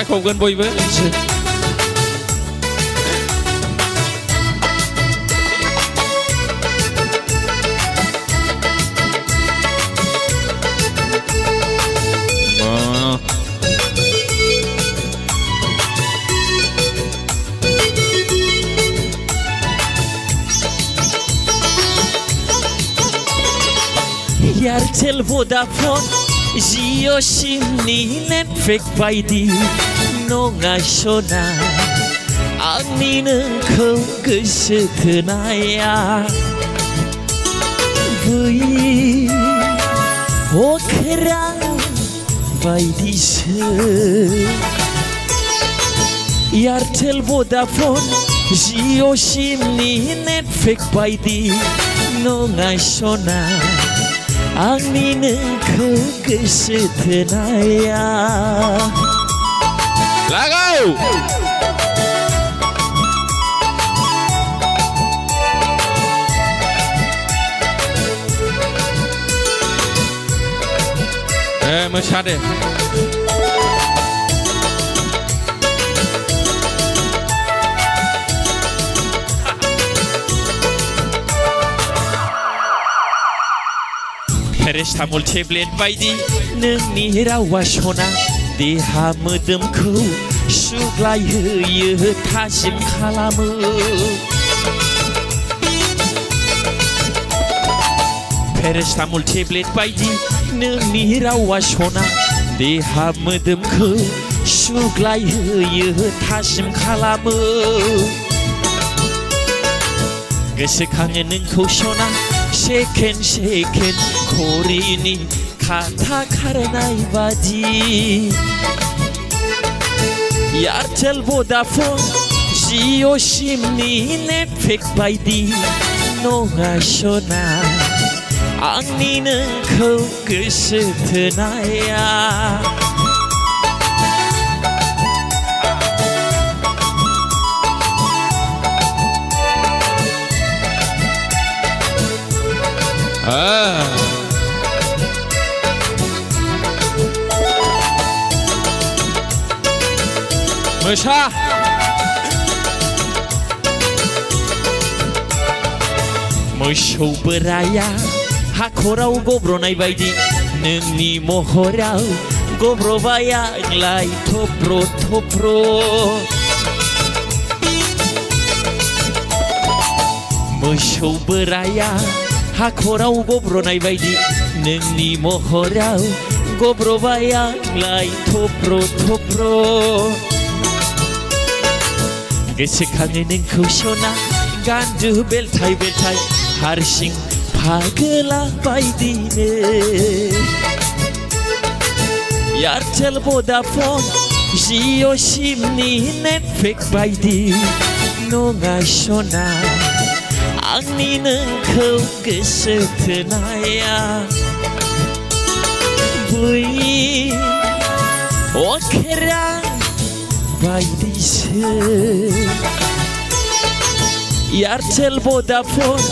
आखाइ खबगोन बयबो Airtel Vodafone Jio Simni Netflix बायदि नङा सना आंनि नोंखौ गोसो थोनाया बै अख्रां बायदिसो Airtel Vodafone Jio Simni Netflix बायदि नङा सना आंनि नोंखौ गोसो थोनाया लागाव मोसादो पेरासिटामल टेब्लेट बायदि नोंनि रावा सना देहा मोदोमखौ सुग्लायहोयो थाजिम खालामो पेरासिटामल टेब्लेट बायदि नोंनि रावा सना देहा मोदोमखौ सुग्लायहोयो थाजिम खालामो गोसोखाङो नोंखौ सना सेकेन्ड सेकेन्ड घरिनि खाथा खारनाय बादि Airtel Vodafone Jio Simni Netflix बायदि नङा सना आंनि नोंखौ गोसो थोनाया मोसा मोसौ बोराया हाखराव गब्रनाय बायदि नोंनि महराव गब्रबाय आंलाय थब्र थब्र मोसौ बोराया हाखराव गब्रनाय बायदि नोंनि महराव गब्रबाय आंलाय थब्र थब्र गोसोखाङो नोंखौ सना गान्दु बेलथाय बेलथाय हारसिं फागोला बायदिनो Airtel Vodafone Jio Simni Netflix बायदि नङा सना आंनि नोंखौ गोसो थोनाया बै अख्रां बायदिसो Airtel Vodafone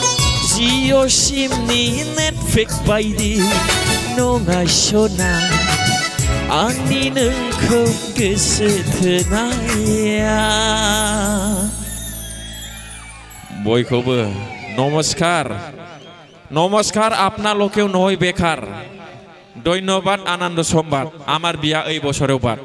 Jio Simni Netflix बायदि नङा सना आंनि नोंखौ गोसो थोनाया বয়কবো নমস্কার নমস্কার আপনালোকেও নয় বেকার ধন্যবাদ আনন্দ সংবাদ আমার বিয়া এই বছরেও বাদ